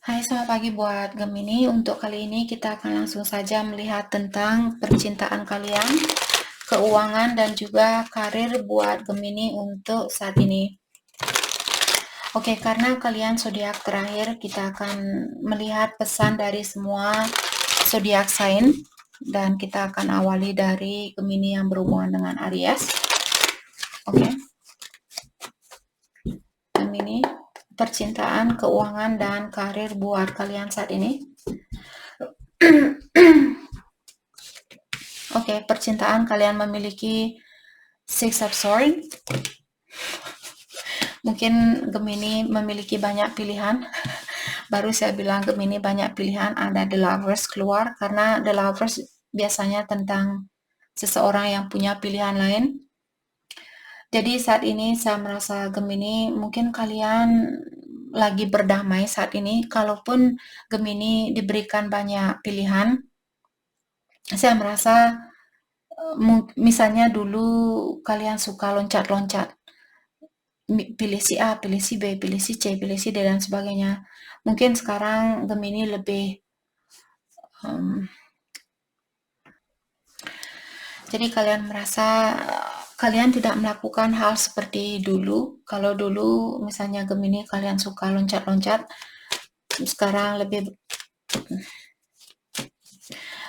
Hai, selamat pagi buat Gemini. Untuk kali ini kita akan langsung saja melihat tentang percintaan kalian, keuangan, dan juga karir buat Gemini untuk saat ini. Oke, karena kalian zodiak terakhir, kita akan melihat pesan dari semua zodiak sign, dan kita akan awali dari Gemini yang berhubungan dengan Aries. Oke. Gemini, percintaan, keuangan, dan karir buat kalian saat ini. Oke, percintaan kalian memiliki Six of Swords. Mungkin Gemini memiliki banyak pilihan. Baru saya bilang Gemini banyak pilihan, ada The Lovers keluar, karena The Lovers biasanya tentang seseorang yang punya pilihan lain. Jadi saat ini saya merasa Gemini, mungkin kalian lagi berdamai saat ini. Kalaupun Gemini diberikan banyak pilihan, saya merasa misalnya dulu kalian suka loncat-loncat, pilih si A, pilih si B, pilih si C, pilih si D, dan sebagainya. Mungkin sekarang Gemini lebih jadi kalian merasa kalian tidak melakukan hal seperti dulu. Kalau dulu misalnya Gemini kalian suka loncat-loncat, sekarang lebih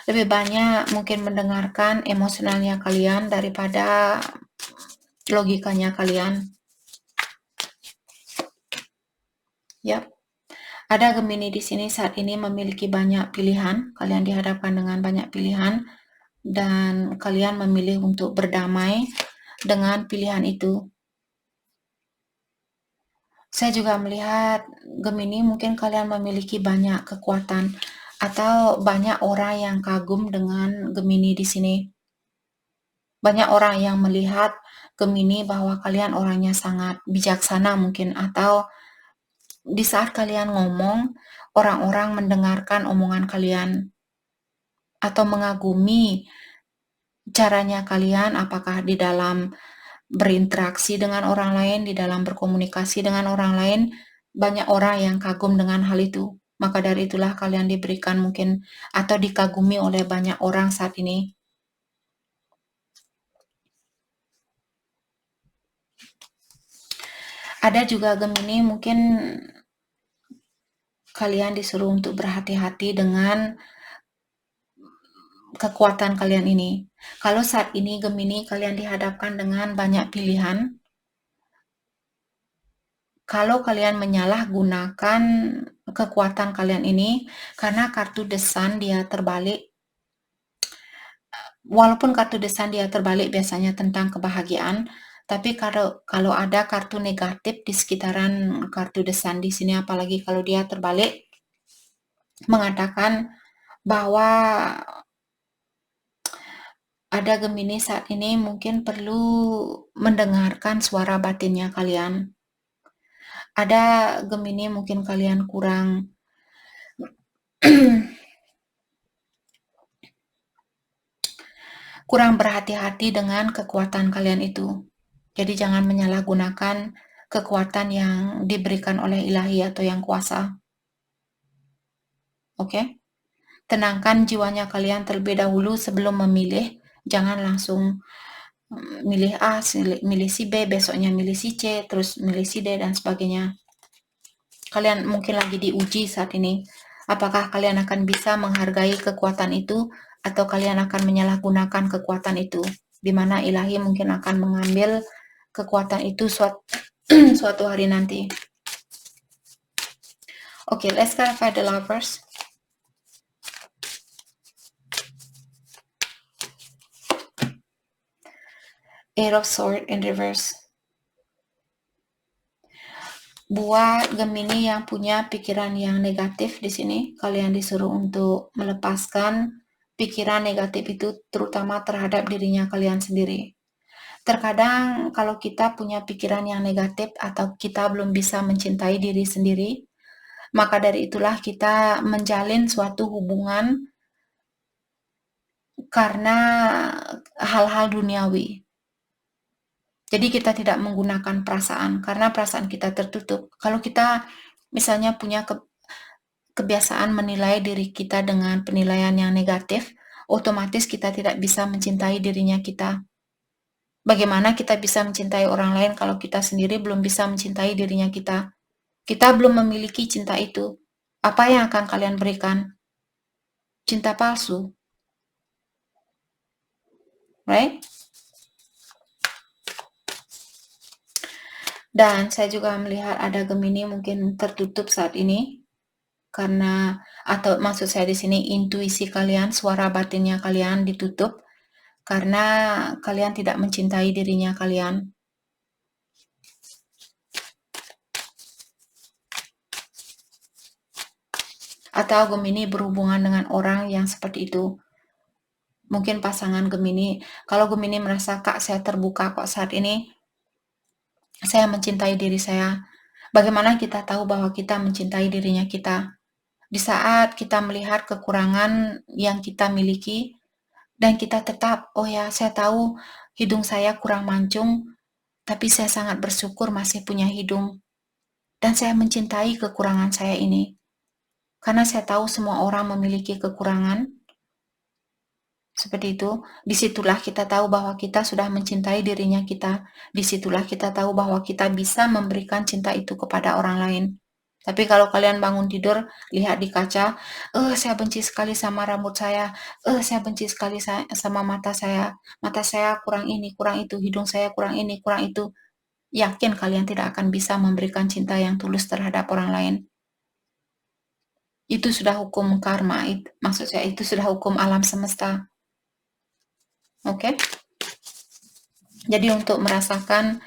banyak mungkin mendengarkan emosionalnya kalian daripada logikanya kalian. Yap. Ada Gemini di sini saat ini memiliki banyak pilihan. Kalian dihadapkan dengan banyak pilihan dan kalian memilih untuk berdamai dengan pilihan itu. Saya juga melihat Gemini mungkin kalian memiliki banyak kekuatan atau banyak orang yang kagum dengan Gemini di sini. Banyak orang yang melihat Gemini bahwa kalian orangnya sangat bijaksana mungkin, atau di saat kalian ngomong, orang-orang mendengarkan omongan kalian atau mengagumi caranya kalian, apakah di dalam berinteraksi dengan orang lain, di dalam berkomunikasi dengan orang lain. Banyak orang yang kagum dengan hal itu. Maka dari itulah kalian diberikan mungkin atau dikagumi oleh banyak orang saat ini. Ada juga Gemini mungkin kalian disuruh untuk berhati-hati dengan kekuatan kalian ini. Kalau saat ini Gemini kalian dihadapkan dengan banyak pilihan, kalau kalian menyalahgunakan kekuatan kalian ini, karena kartu The Sun dia terbalik, walaupun kartu The Sun dia terbalik biasanya tentang kebahagiaan, tapi kalau ada kartu negatif di sekitaran kartu The Sun di sini, apalagi kalau dia terbalik, mengatakan bahwa ada Gemini saat ini mungkin perlu mendengarkan suara batinnya kalian. Ada Gemini mungkin kalian kurang berhati-hati dengan kekuatan kalian itu. Jadi jangan menyalahgunakan kekuatan yang diberikan oleh ilahi atau yang kuasa. Oke? Tenangkan jiwanya kalian terlebih dahulu sebelum memilih. Jangan langsung milih A, milih si B, besoknya milih si C, terus milih si D, dan sebagainya. Kalian mungkin lagi diuji saat ini. Apakah kalian akan bisa menghargai kekuatan itu, atau kalian akan menyalahgunakan kekuatan itu, di mana ilahi mungkin akan mengambil kekuatan itu suatu hari nanti. Okay, let's clarify the Lovers. Eight of Swords in reverse. Buat Gemini yang punya pikiran yang negatif di sini, kalian disuruh untuk melepaskan pikiran negatif itu, terutama terhadap dirinya kalian sendiri. Terkadang kalau kita punya pikiran yang negatif atau kita belum bisa mencintai diri sendiri, maka dari itulah kita menjalin suatu hubungan karena hal-hal duniawi. Jadi kita tidak menggunakan perasaan karena perasaan kita tertutup. Kalau kita misalnya punya kebiasaan menilai diri kita dengan penilaian yang negatif, otomatis kita tidak bisa mencintai dirinya kita. Bagaimana kita bisa mencintai orang lain kalau kita sendiri belum bisa mencintai dirinya kita? Kita belum memiliki cinta itu. Apa yang akan kalian berikan? Cinta palsu, right? Dan saya juga melihat ada Gemini mungkin tertutup saat ini karena, atau maksud saya di sini intuisi kalian, suara batinnya kalian ditutup karena kalian tidak mencintai dirinya kalian. Atau Gemini berhubungan dengan orang yang seperti itu. Mungkin pasangan Gemini, kalau Gemini merasa, Kak, saya terbuka kok saat ini, saya mencintai diri saya. Bagaimana kita tahu bahwa kita mencintai dirinya kita? Di saat kita melihat kekurangan yang kita miliki, dan kita tetap, oh ya, saya tahu hidung saya kurang mancung, tapi saya sangat bersyukur masih punya hidung. Dan saya mencintai kekurangan saya ini. Karena saya tahu semua orang memiliki kekurangan, seperti itu. Disitulah kita tahu bahwa kita sudah mencintai dirinya kita. Disitulah kita tahu bahwa kita bisa memberikan cinta itu kepada orang lain. Tapi kalau kalian bangun tidur, lihat di kaca, saya benci sekali sama rambut saya, saya benci sekali sama mata saya kurang ini, kurang itu, hidung saya kurang ini, kurang itu. Yakin kalian tidak akan bisa memberikan cinta yang tulus terhadap orang lain. Itu sudah hukum karma, maksud saya itu sudah hukum alam semesta. Oke? Jadi untuk merasakan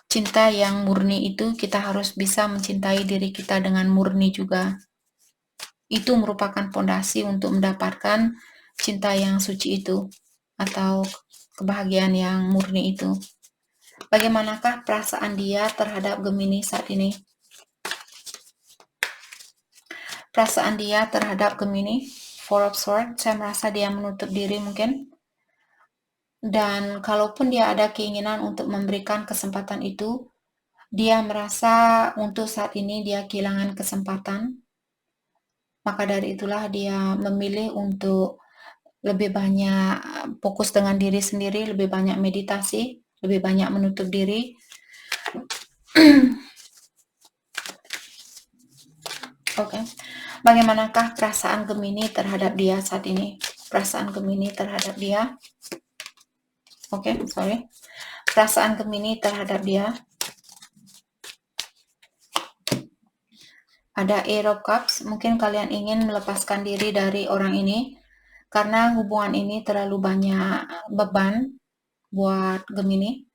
cinta yang murni itu, kita harus bisa mencintai diri kita dengan murni juga. Itu merupakan fondasi untuk mendapatkan cinta yang suci itu, atau kebahagiaan yang murni itu. Bagaimanakah perasaan dia terhadap Gemini saat ini? Perasaan dia terhadap Gemini, Four of Swords, saya merasa dia menutup diri mungkin. Dan kalaupun dia ada keinginan untuk memberikan kesempatan itu, dia merasa untuk saat ini dia kehilangan kesempatan. Maka dari itulah dia memilih untuk lebih banyak fokus dengan diri sendiri, lebih banyak meditasi, lebih banyak menutup diri. Oke. Bagaimanakah perasaan Gemini terhadap dia saat ini? Perasaan Gemini terhadap dia. Oke, sorry. Perasaan Gemini terhadap dia. Ada Eight of Cups. Mungkin kalian ingin melepaskan diri dari orang ini karena hubungan ini terlalu banyak beban buat Gemini,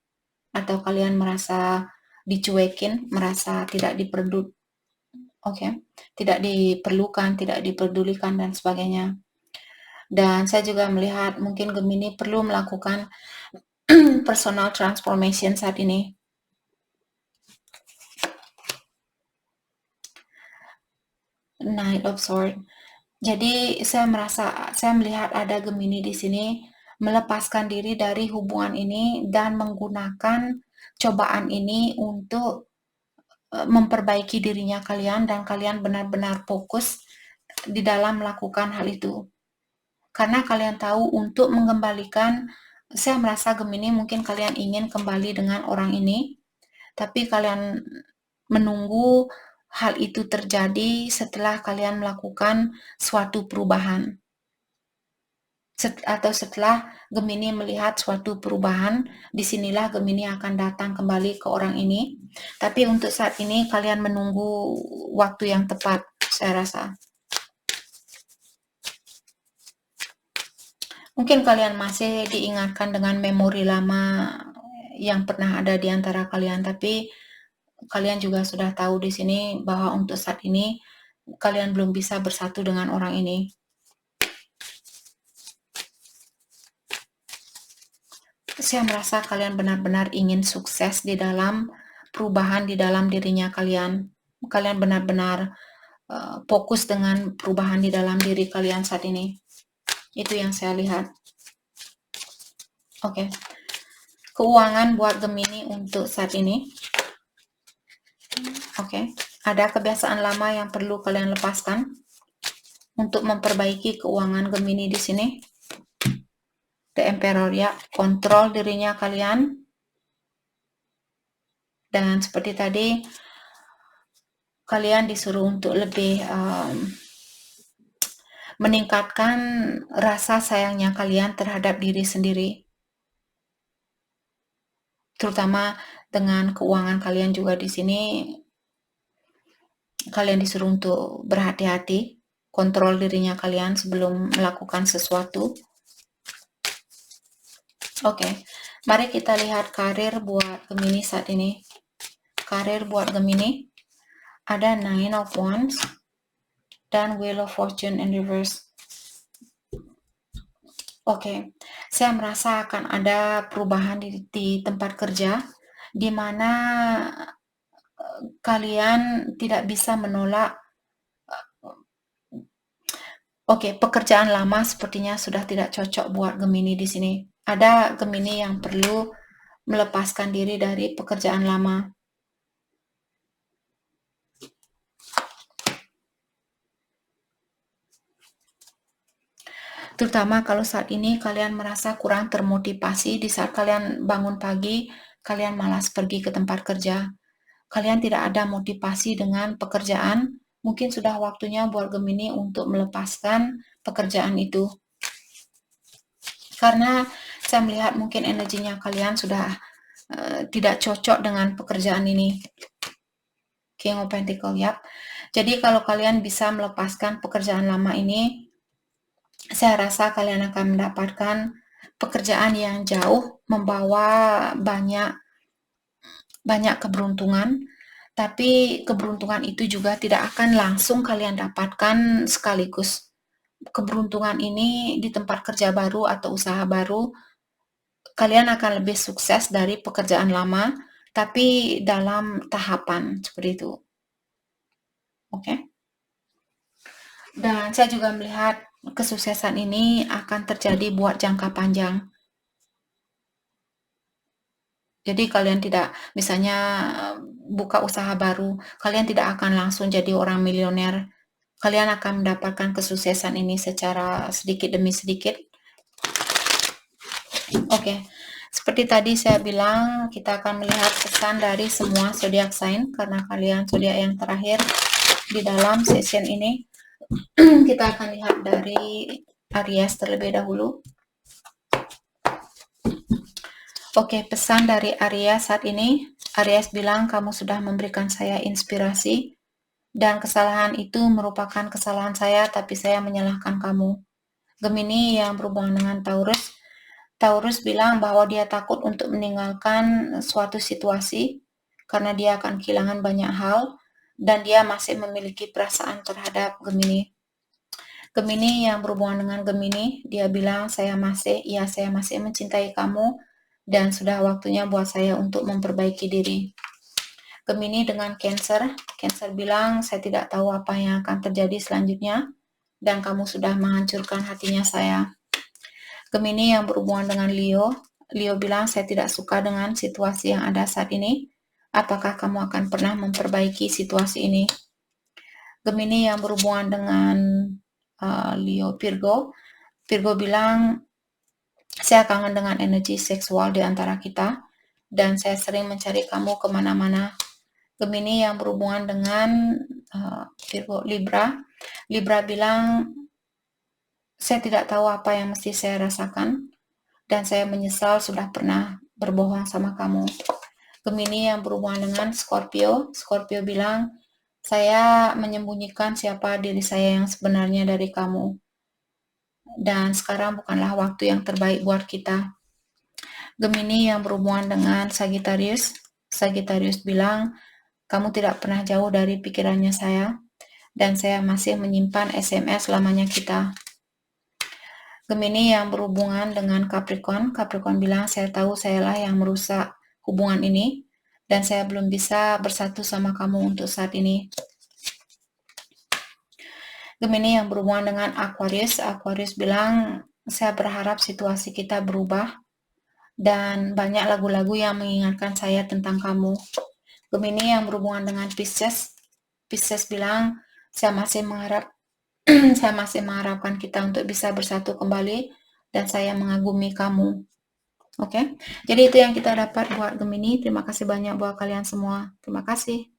atau kalian merasa dicuekin, merasa tidak tidak diperlukan, tidak dipedulikan dan sebagainya. Dan saya juga melihat mungkin Gemini perlu melakukan personal transformation saat ini. Knight of Swords. Jadi saya melihat ada Gemini di sini melepaskan diri dari hubungan ini dan menggunakan cobaan ini untuk memperbaiki dirinya kalian, dan kalian benar-benar fokus di dalam melakukan hal itu. Karena kalian tahu untuk mengembalikan, saya merasa Gemini mungkin kalian ingin kembali dengan orang ini, tapi kalian menunggu hal itu terjadi setelah kalian melakukan suatu perubahan. Atau setelah Gemini melihat suatu perubahan, disinilah Gemini akan datang kembali ke orang ini. Tapi untuk saat ini kalian menunggu waktu yang tepat, saya rasa. Mungkin kalian masih diingatkan dengan memori lama yang pernah ada di antara kalian, tapi kalian juga sudah tahu di sini bahwa untuk saat ini kalian belum bisa bersatu dengan orang ini. Saya merasa kalian benar-benar ingin sukses di dalam perubahan di dalam dirinya kalian. Kalian benar-benar fokus dengan perubahan di dalam diri kalian saat ini. Itu yang saya lihat. Oke. Keuangan buat Gemini untuk saat ini. Oke. Ada kebiasaan lama yang perlu kalian lepaskan untuk memperbaiki keuangan Gemini di sini. The Emperor ya, kontrol dirinya kalian. Dan seperti tadi, kalian disuruh untuk lebih meningkatkan rasa sayangnya kalian terhadap diri sendiri. Terutama dengan keuangan kalian juga di sini, kalian disuruh untuk berhati-hati, kontrol dirinya kalian sebelum melakukan sesuatu. Oke, mari kita lihat karir buat Gemini saat ini. Karir buat Gemini, ada Nine of Wands dan Wheel of Fortune in reverse. Oke, saya merasa akan ada perubahan di tempat kerja, di mana kalian tidak bisa menolak. Oke, pekerjaan lama sepertinya sudah tidak cocok buat Gemini di sini. Ada Gemini yang perlu melepaskan diri dari pekerjaan lama. Terutama kalau saat ini kalian merasa kurang termotivasi di saat kalian bangun pagi, kalian malas pergi ke tempat kerja. Kalian tidak ada motivasi dengan pekerjaan, mungkin sudah waktunya buat Gemini untuk melepaskan pekerjaan itu. Karena saya melihat mungkin energinya kalian sudah tidak cocok dengan pekerjaan ini. King of Pentacle, ya. Jadi kalau kalian bisa melepaskan pekerjaan lama ini, saya rasa kalian akan mendapatkan pekerjaan yang jauh, membawa banyak keberuntungan, tapi keberuntungan itu juga tidak akan langsung kalian dapatkan sekaligus. Keberuntungan ini di tempat kerja baru atau usaha baru, kalian akan lebih sukses dari pekerjaan lama, tapi dalam tahapan seperti itu. Oke? Dan saya juga melihat kesuksesan ini akan terjadi buat jangka panjang. Jadi kalian tidak, misalnya buka usaha baru, kalian tidak akan langsung jadi orang milioner. Kalian akan mendapatkan kesuksesan ini secara sedikit demi sedikit. Oke, seperti tadi saya bilang, kita akan melihat pesan dari semua zodiak sign karena kalian zodiak yang terakhir di dalam session ini. Kita akan lihat dari Aries terlebih dahulu. Oke, pesan dari Aries saat ini. Aries bilang, kamu sudah memberikan saya inspirasi, dan kesalahan itu merupakan kesalahan saya, tapi saya menyalahkan kamu. Gemini yang berhubungan dengan Taurus. Taurus bilang bahwa dia takut untuk meninggalkan suatu situasi, karena dia akan kehilangan banyak hal, dan dia masih memiliki perasaan terhadap Gemini. Gemini yang berhubungan dengan Gemini, dia bilang, saya masih mencintai kamu, dan sudah waktunya buat saya untuk memperbaiki diri. Gemini dengan Cancer, Cancer bilang, saya tidak tahu apa yang akan terjadi selanjutnya, dan kamu sudah menghancurkan hatinya saya. Gemini yang berhubungan dengan Leo, Leo bilang, saya tidak suka dengan situasi yang ada saat ini. Apakah kamu akan pernah memperbaiki situasi ini? Gemini yang berhubungan dengan Leo, Virgo, Virgo bilang, saya kangen dengan energi seksual di antara kita, dan saya sering mencari kamu kemana-mana. Gemini yang berhubungan dengan Virgo, Libra, Libra bilang, saya tidak tahu apa yang mesti saya rasakan, dan saya menyesal sudah pernah berbohong sama kamu. Gemini yang berhubungan dengan Scorpio, Scorpio bilang, saya menyembunyikan siapa diri saya yang sebenarnya dari kamu, dan sekarang bukanlah waktu yang terbaik buat kita. Gemini yang berhubungan dengan Sagittarius, Sagittarius bilang, kamu tidak pernah jauh dari pikirannya saya, dan saya masih menyimpan SMS lamanya kita. Gemini yang berhubungan dengan Capricorn, Capricorn bilang, saya tahu sayalah yang merusak hubungan ini, dan saya belum bisa bersatu sama kamu untuk saat ini. Gemini yang berhubungan dengan Aquarius, Aquarius bilang, saya berharap situasi kita berubah, dan banyak lagu-lagu yang mengingatkan saya tentang kamu. Gemini yang berhubungan dengan Pisces, Pisces bilang, "Saya masih mengharap saya masih mengharapkan kita untuk bisa bersatu kembali dan saya mengagumi kamu." Oke, jadi itu yang kita dapat buat Gemini. Terima kasih banyak buat kalian semua. Terima kasih.